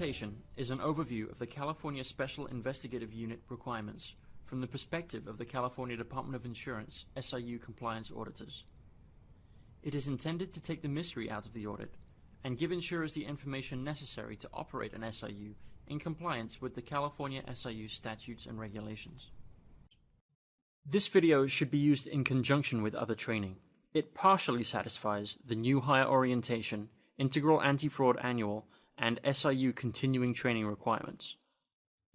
presentation is an overview of the California Special Investigative Unit requirements from the perspective of the California Department of Insurance SIU compliance auditors. It is intended to take the mystery out of the audit and give insurers the information necessary to operate an SIU in compliance with the California SIU statutes and regulations. This video should be used in conjunction with other training. It partially satisfies the new hire orientation, integral anti-fraud annual, and SIU continuing training requirements.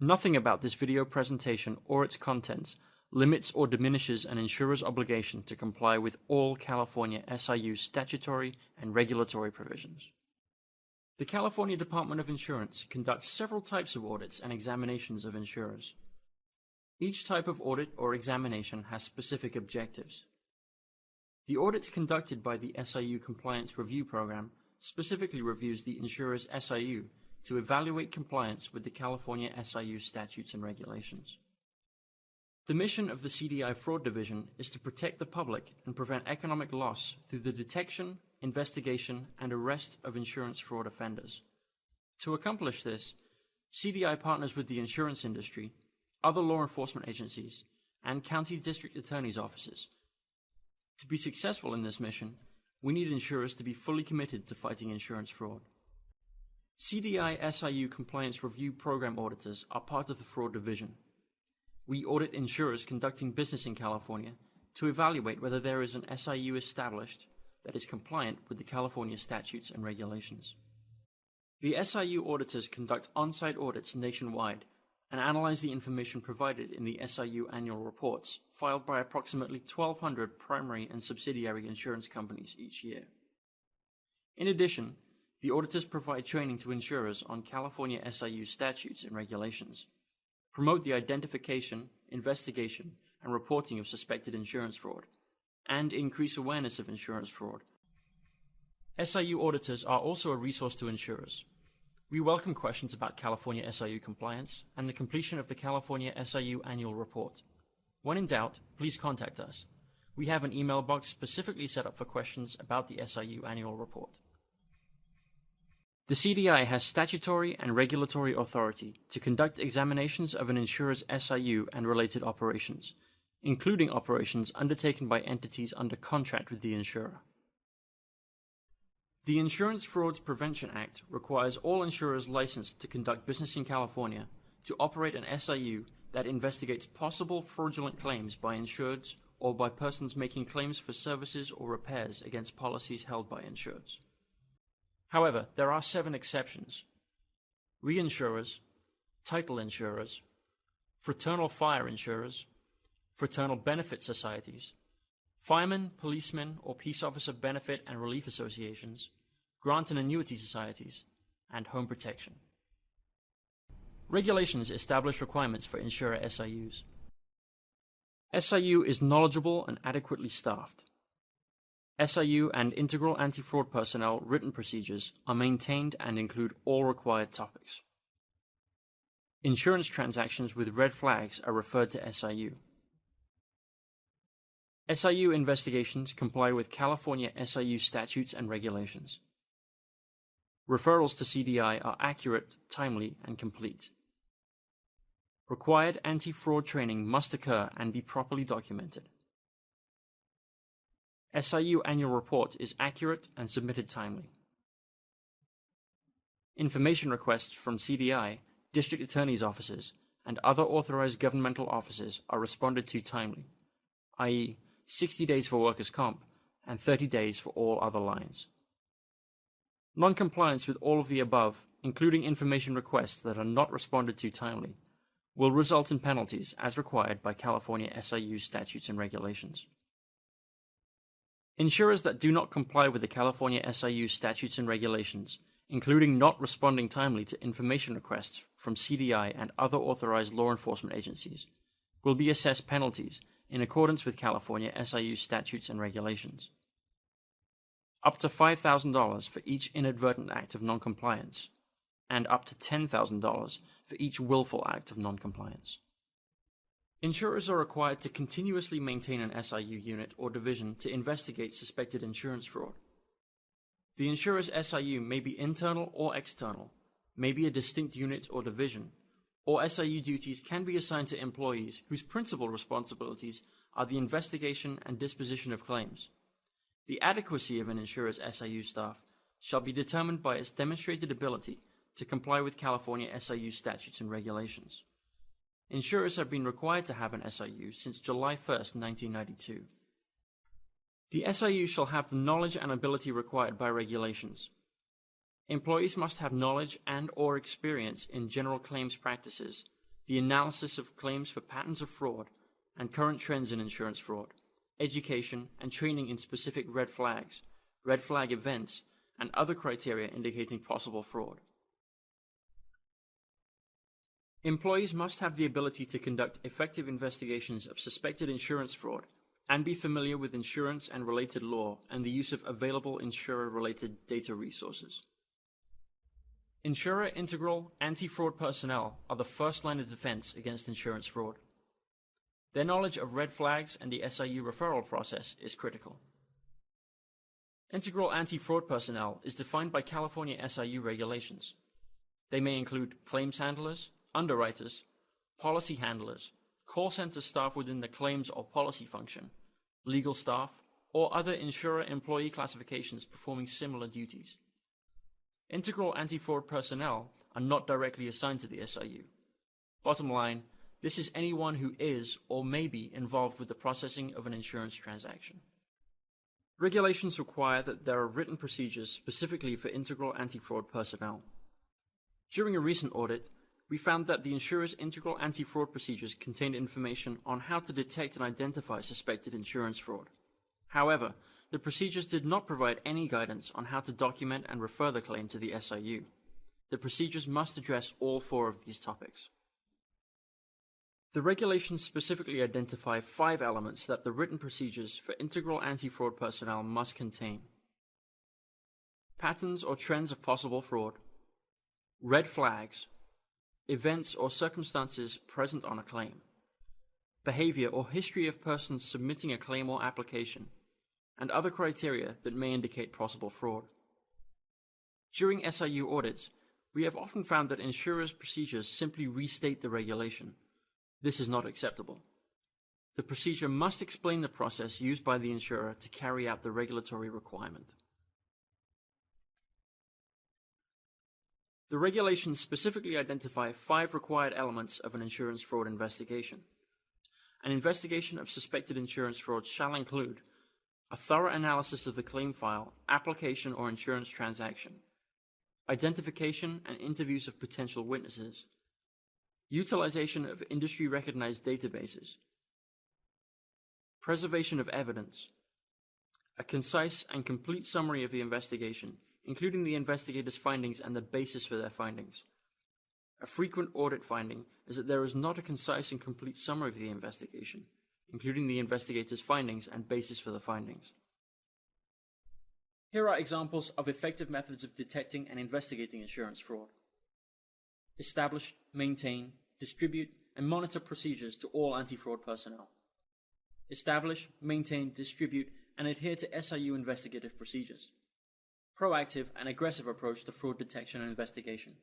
Nothing about this video presentation or its contents limits or diminishes an insurer's obligation to comply with all California SIU statutory and regulatory provisions. The California Department of Insurance conducts several types of audits and examinations of insurers. Each type of audit or examination has specific objectives. The audits conducted by the SIU Compliance Review Program specifically reviews the insurer's SIU to evaluate compliance with the California SIU statutes and regulations. The mission of the CDI Fraud Division is to protect the public and prevent economic loss through the detection, investigation, and arrest of insurance fraud offenders. To accomplish this, CDI partners with the insurance industry, other law enforcement agencies, and county district attorneys' offices. To be successful in this mission, we need insurers to be fully committed to fighting insurance fraud. CDI SIU Compliance Review Program auditors are part of the Fraud Division. We audit insurers conducting business in California to evaluate whether there is an SIU established that is compliant with the California statutes and regulations. The SIU auditors conduct on-site audits nationwide and analyze the information provided in the SIU annual reports filed by approximately 1,200 primary and subsidiary insurance companies each year. In addition, the auditors provide training to insurers on California SIU statutes and regulations, promote the identification, investigation, and reporting of suspected insurance fraud, and increase awareness of insurance fraud. SIU auditors are also a resource to insurers. We welcome questions about California SIU compliance and the completion of the California SIU annual report. When in doubt, please contact us. We have an email box specifically set up for questions about the SIU annual report. The CDI has statutory and regulatory authority to conduct examinations of an insurer's SIU and related operations, including operations undertaken by entities under contract with the insurer. The Insurance Frauds Prevention Act requires all insurers licensed to conduct business in California to operate an SIU that investigates possible fraudulent claims by insureds or by persons making claims for services or repairs against policies held by insureds. However, there are 7 exceptions: reinsurers, title insurers, fraternal fire insurers, fraternal benefit societies, firemen, policemen, or peace officer benefit and relief associations, grant and annuity societies, and home protection. Regulations establish requirements for insurer SIUs. SIU is knowledgeable and adequately staffed. SIU and integral anti-fraud personnel written procedures are maintained and include all required topics. Insurance transactions with red flags are referred to SIU. SIU investigations comply with California SIU statutes and regulations. Referrals to CDI are accurate, timely, and complete. Required anti-fraud training must occur and be properly documented. SIU annual report is accurate and submitted timely. Information requests from CDI, district attorneys' offices, and other authorized governmental offices are responded to timely, i.e., 60 days for workers' comp and 30 days for all other lines. Non-compliance with all of the above, including information requests that are not responded to timely, will result in penalties as required by California SIU statutes and regulations. Insurers that do not comply with the California SIU statutes and regulations, including not responding timely to information requests from CDI and other authorized law enforcement agencies, will be assessed penalties in accordance with California SIU statutes and regulations. Up to $5,000 for each inadvertent act of noncompliance, and up to $10,000 for each willful act of noncompliance. Insurers are required to continuously maintain an SIU unit or division to investigate suspected insurance fraud. The insurer's SIU may be internal or external, may be a distinct unit or division, or SIU duties can be assigned to employees whose principal responsibilities are the investigation and disposition of claims. The adequacy of an insurer's SIU staff shall be determined by its demonstrated ability to comply with California SIU statutes and regulations. Insurers have been required to have an SIU since July 1, 1992. The SIU shall have the knowledge and ability required by regulations. Employees must have knowledge and/or experience in general claims practices, the analysis of claims for patterns of fraud, and current trends in insurance fraud, education and training in specific red flags, red flag events, and other criteria indicating possible fraud. Employees must have the ability to conduct effective investigations of suspected insurance fraud and be familiar with insurance and related law and the use of available insurer-related data resources. Insurer integral anti-fraud personnel are the first line of defense against insurance fraud. Their knowledge of red flags and the SIU referral process is critical. Integral anti-fraud personnel is defined by California SIU regulations. They may include claims handlers, underwriters, policy handlers, call center staff within the claims or policy function, legal staff, or other insurer employee classifications performing similar duties. Integral anti-fraud personnel are not directly assigned to the SIU. Bottom line, this is anyone who is or may be involved with the processing of an insurance transaction. Regulations require that there are written procedures specifically for integral anti-fraud personnel. During a recent audit, we found that the insurer's integral anti-fraud procedures contained information on how to detect and identify suspected insurance fraud. However, the procedures did not provide any guidance on how to document and refer the claim to the SIU. The procedures must address all four of these topics. The regulations specifically identify 5 elements that the written procedures for integral anti-fraud personnel must contain: patterns or trends of possible fraud, red flags, events or circumstances present on a claim, behavior or history of persons submitting a claim or application, and other criteria that may indicate possible fraud. During SIU audits, we have often found that insurers' procedures simply restate the regulation. This is not acceptable. The procedure must explain the process used by the insurer to carry out the regulatory requirement. The regulations specifically identify 5 required elements of an insurance fraud investigation. An investigation of suspected insurance fraud shall include a thorough analysis of the claim file, application, or insurance transaction, identification and interviews of potential witnesses, utilization of industry-recognized databases, preservation of evidence, a concise and complete summary of the investigation, including the investigator's findings and the basis for their findings. A frequent audit finding is that there is not a concise and complete summary of the investigation, including the investigator's findings and basis for the findings. Here are examples of effective methods of detecting and investigating insurance fraud. Establish, maintain, distribute, and monitor procedures to all anti-fraud personnel. Establish, maintain, distribute, and adhere to SIU investigative procedures. Proactive and aggressive approach to fraud detection and investigation.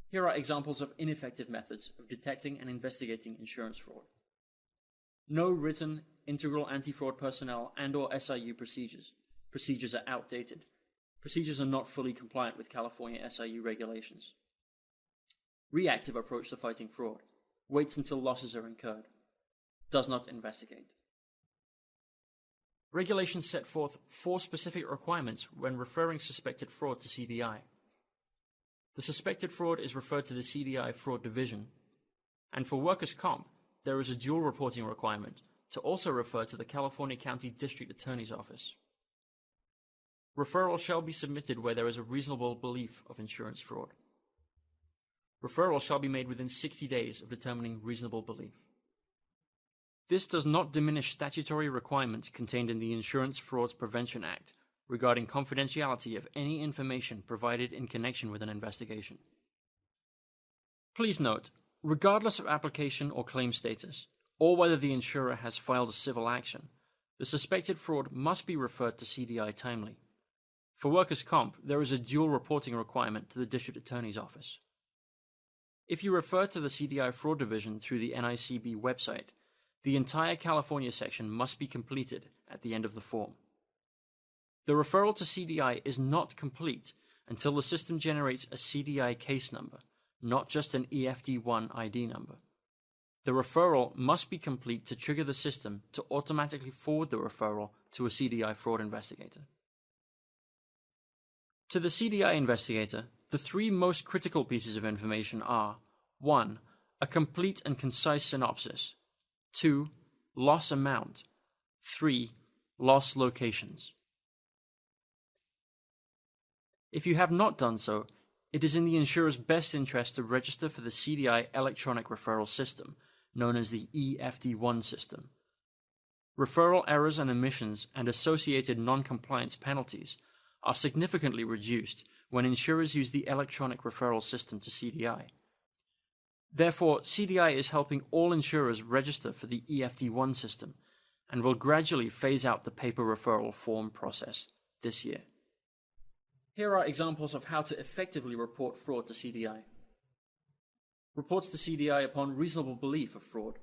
Here are examples of ineffective methods of detecting and investigating insurance fraud. No written integral anti-fraud personnel and/or SIU procedures. Procedures are outdated. Procedures are not fully compliant with California SIU regulations. Reactive approach to fighting fraud. Waits until losses are incurred. Does not investigate. Regulations set forth 4 specific requirements when referring suspected fraud to CDI. The suspected fraud is referred to the CDI Fraud Division, and for workers' comp, there is a dual reporting requirement to also refer to the California County District Attorney's Office. Referral shall be submitted where there is a reasonable belief of insurance fraud. Referral shall be made within 60 days of determining reasonable belief. This does not diminish statutory requirements contained in the Insurance Frauds Prevention Act regarding confidentiality of any information provided in connection with an investigation. Please note, regardless of application or claim status, or whether the insurer has filed a civil action, the suspected fraud must be referred to CDI timely. For workers' comp, there is a dual reporting requirement to the District Attorney's Office. If you refer to the CDI Fraud Division through the NICB website, the entire California section must be completed at the end of the form. The referral to CDI is not complete until the system generates a CDI case number, not just an EFD1 ID number. The referral must be complete to trigger the system to automatically forward the referral to a CDI fraud investigator. To the CDI investigator, the three most critical pieces of information are 1. A complete and concise synopsis, 2. Loss amount, 3. Loss locations. If you have not done so, it is in the insurer's best interest to register for the CDI electronic referral system, known as the EFD1 system. Referral errors and omissions and associated non-compliance penalties are significantly reduced when insurers use the electronic referral system to CDI. Therefore, CDI is helping all insurers register for the EFD1 system and will gradually phase out the paper referral form process this year. Here are examples of how to effectively report fraud to CDI. Reports to CDI upon reasonable belief of fraud.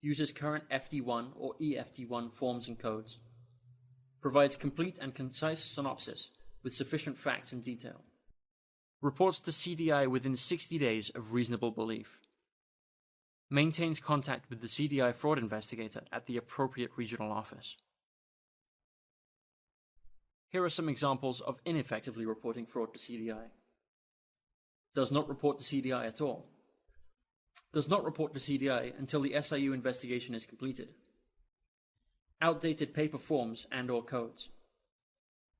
Uses current FD1 or EFD1 forms and codes. Provides complete and concise synopsis with sufficient facts and detail. Reports to CDI within 60 days of reasonable belief. Maintains contact with the CDI fraud investigator at the appropriate regional office. Here are some examples of ineffectively reporting fraud to CDI. Does not report to CDI at all. Does not report to CDI until the SIU investigation is completed. Outdated paper forms and/or codes.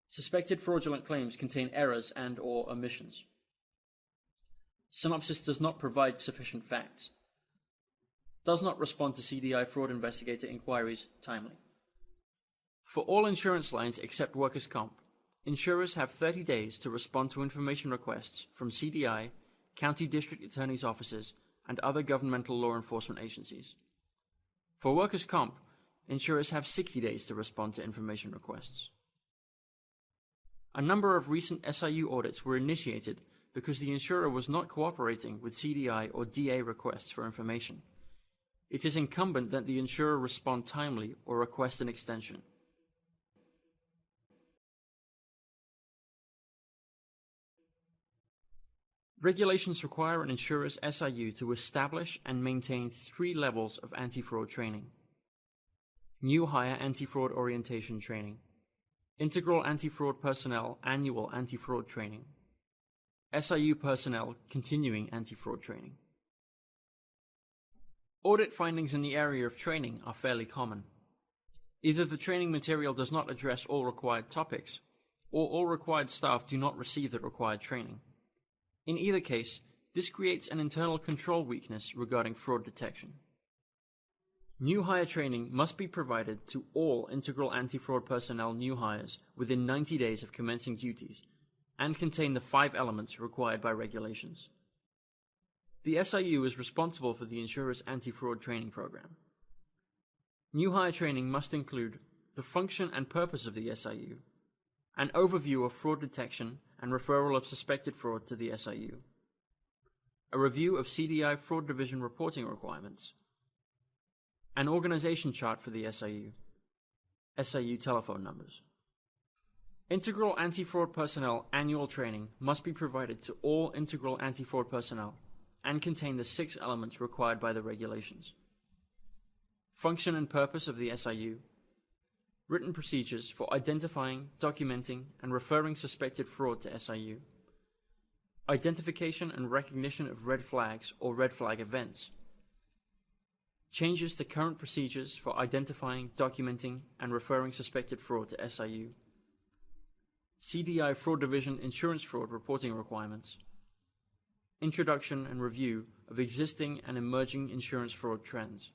Suspected fraudulent claims contain errors and/or omissions. Synopsis does not provide sufficient facts. Does not respond to CDI fraud investigator inquiries timely. For all insurance lines except workers' comp, insurers have 30 days to respond to information requests from CDI, county district attorneys' offices, and other governmental law enforcement agencies. For workers' comp, insurers have 60 days to respond to information requests. A number of recent SIU audits were initiated because the insurer was not cooperating with CDI or DA requests for information. It is incumbent that the insurer respond timely or request an extension. Regulations require an insurer's SIU to establish and maintain 3 levels of anti-fraud training. New hire anti-fraud orientation training, integral anti-fraud personnel annual anti-fraud training, SIU personnel continuing anti-fraud training. Audit findings in the area of training are fairly common. Either the training material does not address all required topics, or all required staff do not receive the required training. In either case, this creates an internal control weakness regarding fraud detection. New hire training must be provided to all integral anti-fraud personnel new hires within 90 days of commencing duties and contain the 5 elements required by regulations. The SIU is responsible for the insurer's anti-fraud training program. New hire training must include the function and purpose of the SIU, an overview of fraud detection and referral of suspected fraud to the SIU, a review of CDI Fraud Division reporting requirements, an organization chart for the SIU, SIU telephone numbers. Integral anti-fraud personnel annual training must be provided to all integral anti-fraud personnel and contain the 6 elements required by the regulations. Function and purpose of the SIU, written procedures for identifying, documenting, and referring suspected fraud to SIU, identification and recognition of red flags or red flag events, changes to current procedures for identifying, documenting, and referring suspected fraud to SIU, CDI Fraud Division insurance fraud reporting requirements, introduction and review of existing and emerging insurance fraud trends.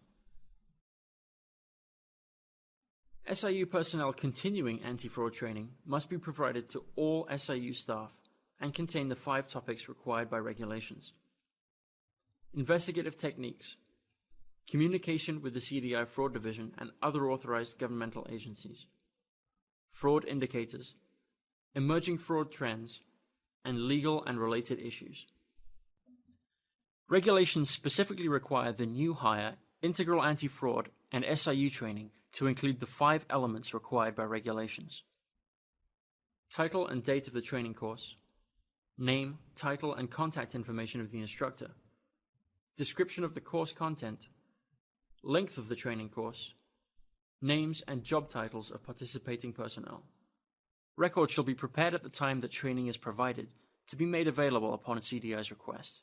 SIU personnel continuing anti-fraud training must be provided to all SIU staff and contain the 5 topics required by regulations. Investigative techniques, communication with the CDI Fraud Division and other authorized governmental agencies, fraud indicators, emerging fraud trends, and legal and related issues. Regulations specifically require the new hire, integral anti-fraud, and SIU training to include the 5 elements required by regulations. Title and date of the training course, name, title, and contact information of the instructor, description of the course content, length of the training course, names and job titles of participating personnel. Records shall be prepared at the time that training is provided to be made available upon a CDI's request.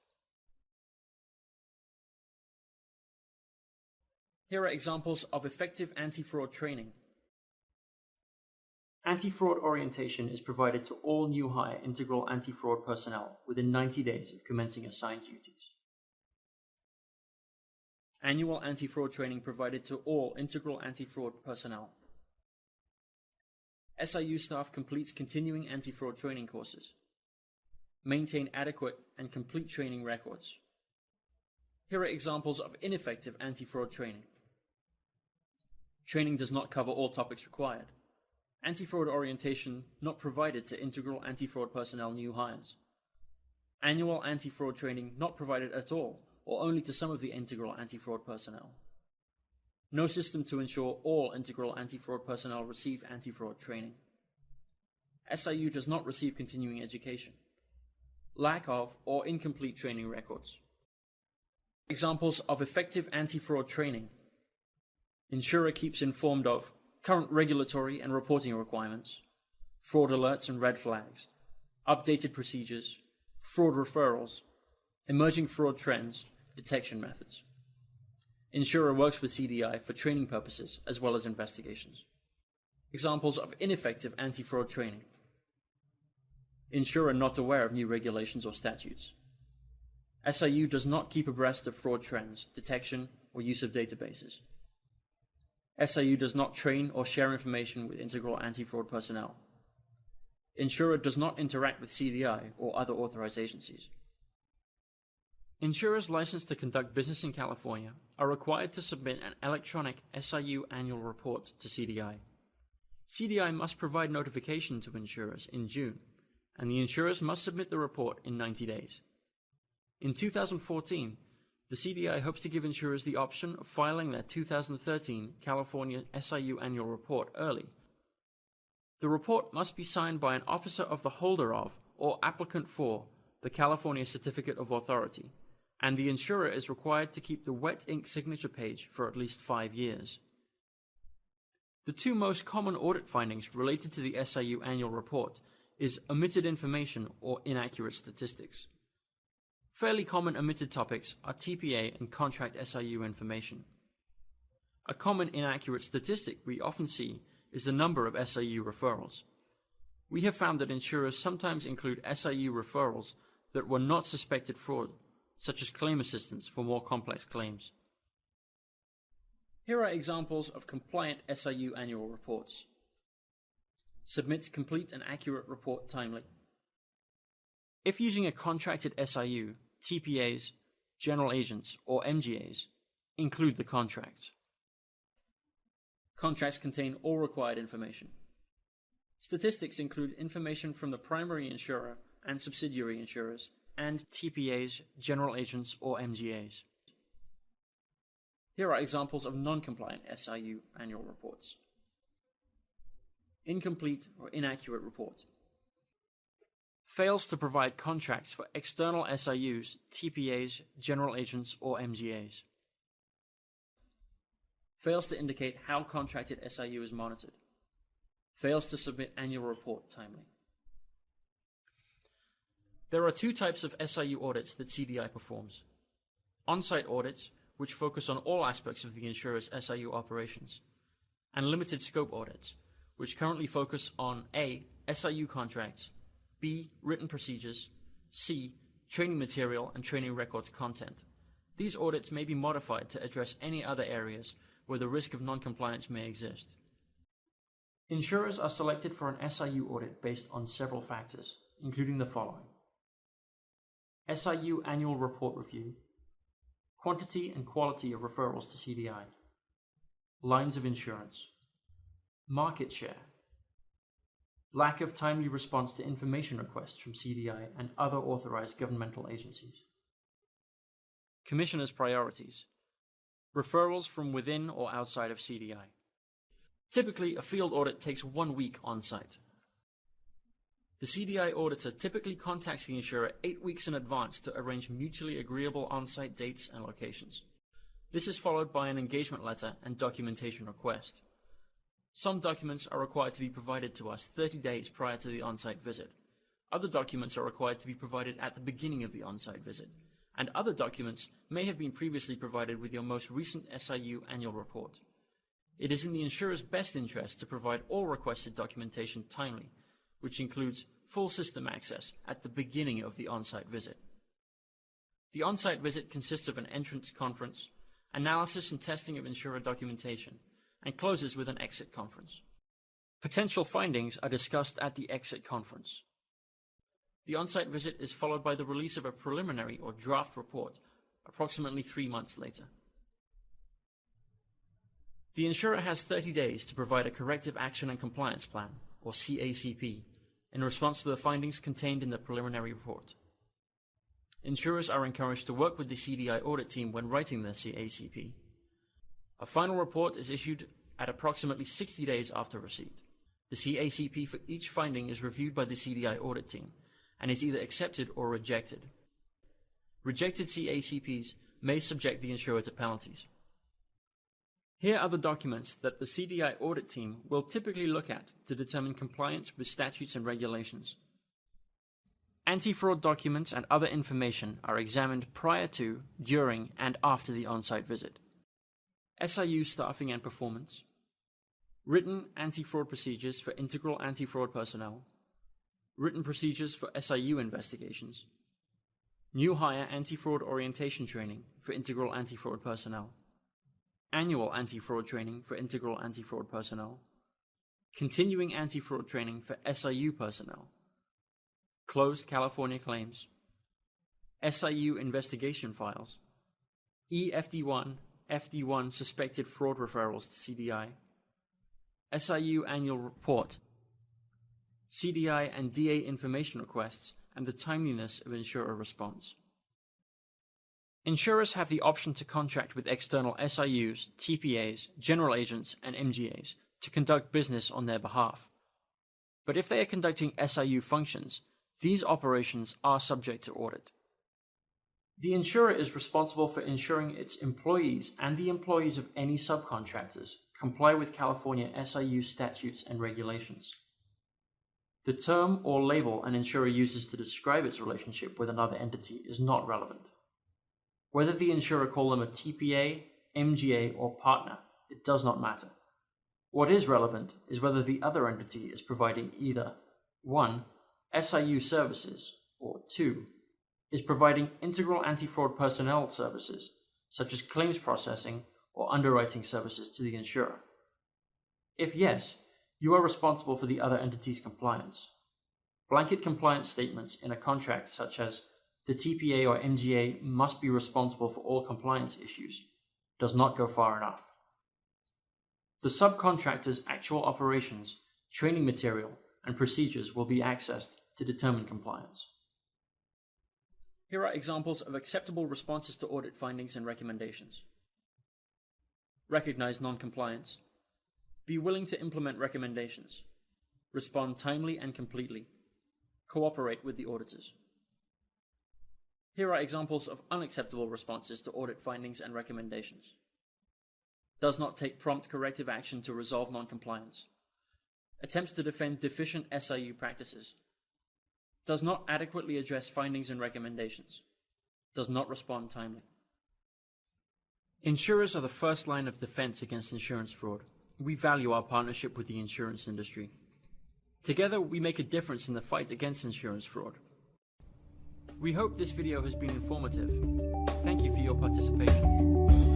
Here are examples of effective anti-fraud training. Anti-fraud orientation is provided to all new hire integral anti-fraud personnel within 90 days of commencing assigned duties. Annual anti-fraud training provided to all integral anti-fraud personnel. SIU staff completes continuing anti-fraud training courses. Maintain adequate and complete training records. Here are examples of ineffective anti-fraud training. Training does not cover all topics required. Anti-fraud orientation not provided to integral anti-fraud personnel new hires. Annual anti-fraud training not provided at all, or only to some of the integral anti-fraud personnel. No system to ensure all integral anti-fraud personnel receive anti-fraud training. SIU does not receive continuing education. Lack of or incomplete training records. Examples of effective anti-fraud training. Insurer keeps informed of current regulatory and reporting requirements, fraud alerts and red flags, updated procedures, fraud referrals, emerging fraud trends, detection methods. Insurer works with CDI for training purposes as well as investigations. Examples of ineffective anti-fraud training. Insurer not aware of new regulations or statutes. SIU does not keep abreast of fraud trends, detection, or use of databases. SIU does not train or share information with integral anti-fraud personnel. Insurer does not interact with CDI or other authorized agencies. Insurers licensed to conduct business in California are required to submit an electronic SIU annual report to CDI. CDI must provide notification to insurers in June, and the insurers must submit the report in 90 days. In 2014, the CDI hopes to give insurers the option of filing their 2013 California SIU annual report early. The report must be signed by an officer of the holder of or applicant for the California Certificate of Authority, and the insurer is required to keep the wet ink signature page for at least 5 years. The 2 most common audit findings related to the SIU annual report is omitted information or inaccurate statistics. Fairly common omitted topics are TPA and contract SIU information. A common inaccurate statistic we often see is the number of SIU referrals. We have found that insurers sometimes include SIU referrals that were not suspected fraud, such as claim assistance for more complex claims. Here are examples of compliant SIU annual reports. Submit complete and accurate report timely. If using a contracted SIU, TPAs, general agents, or MGAs, include the contract. Contracts contain all required information. Statistics include information from the primary insurer and subsidiary insurers, and TPAs, general agents, or MGAs. Here are examples of non-compliant SIU annual reports. Incomplete or inaccurate report. Fails to provide contracts for external SIUs, TPAs, general agents, or MGAs. Fails to indicate how contracted SIU is monitored. Fails to submit annual report timely. There are 2 types of SIU audits that CDI performs. On-site audits, which focus on all aspects of the insurer's SIU operations, and limited scope audits, which currently focus on A. SIU contracts, B. Written procedures, C. Training material and training records content. These audits may be modified to address any other areas where the risk of non-compliance may exist. Insurers are selected for an SIU audit based on several factors, including the following: SIU annual report review, quantity and quality of referrals to CDI, lines of insurance, market share, lack of timely response to information requests from CDI and other authorized governmental agencies. Commissioner's priorities. Referrals from within or outside of CDI. Typically, a field audit takes 1 week on-site. The CDI auditor typically contacts the insurer 8 weeks in advance to arrange mutually agreeable on-site dates and locations. This is followed by an engagement letter and documentation request. Some documents are required to be provided to us 30 days prior to the on-site visit. Other documents are required to be provided at the beginning of the on-site visit, and other documents may have been previously provided with your most recent SIU annual report. It is in the insurer's best interest to provide all requested documentation timely, which includes full system access at the beginning of the on-site visit. The on-site visit consists of an entrance conference, analysis and testing of insurer documentation, and closes with an exit conference. Potential findings are discussed at the exit conference. The on-site visit is followed by the release of a preliminary or draft report approximately 3 months later. The insurer has 30 days to provide a corrective action and compliance plan, or CACP, in response to the findings contained in the preliminary report. Insurers are encouraged to work with the CDI audit team when writing their CACP. A final report is issued at approximately 60 days after receipt. The CACP for each finding is reviewed by the CDI audit team and is either accepted or rejected. Rejected CACPs may subject the insurer to penalties. Here are the documents that the CDI audit team will typically look at to determine compliance with statutes and regulations. Anti-fraud documents and other information are examined prior to, during, and after the on-site visit. SIU staffing and performance. Written anti-fraud procedures for integral anti-fraud personnel. Written procedures for SIU investigations. New hire anti-fraud orientation training for integral anti-fraud personnel. Annual anti-fraud training for integral anti-fraud personnel. Continuing anti-fraud training for SIU personnel. Closed California claims. SIU investigation files. EFD1, FD1 suspected fraud referrals to CDI. SIU annual report. CDI and DA information requests and the timeliness of insurer response. Insurers have the option to contract with external SIUs, TPAs, general agents, and MGAs to conduct business on their behalf. But if they are conducting SIU functions, these operations are subject to audit. The insurer is responsible for ensuring its employees and the employees of any subcontractors comply with California SIU statutes and regulations. The term or label an insurer uses to describe its relationship with another entity is not relevant. Whether the insurer call them a TPA, MGA, or partner, it does not matter. What is relevant is whether the other entity is providing either 1. SIU services, or 2. is providing integral anti-fraud personnel services, such as claims processing or underwriting services to the insurer. If yes, you are responsible for the other entity's compliance. Blanket compliance statements in a contract such as the TPA or MGA must be responsible for all compliance issues does not go far enough. The subcontractor's actual operations, training material, and procedures will be accessed to determine compliance. Here are examples of acceptable responses to audit findings and recommendations. Recognize non-compliance. Be willing to implement recommendations. Respond timely and completely. Cooperate with the auditors. Here are examples of unacceptable responses to audit findings and recommendations. Does not take prompt corrective action to resolve non-compliance. Attempts to defend deficient SIU practices. Does not adequately address findings and recommendations. Does not respond timely. Insurers are the first line of defense against insurance fraud. We value our partnership with the insurance industry. Together, we make a difference in the fight against insurance fraud. We hope this video has been informative. Thank you for your participation.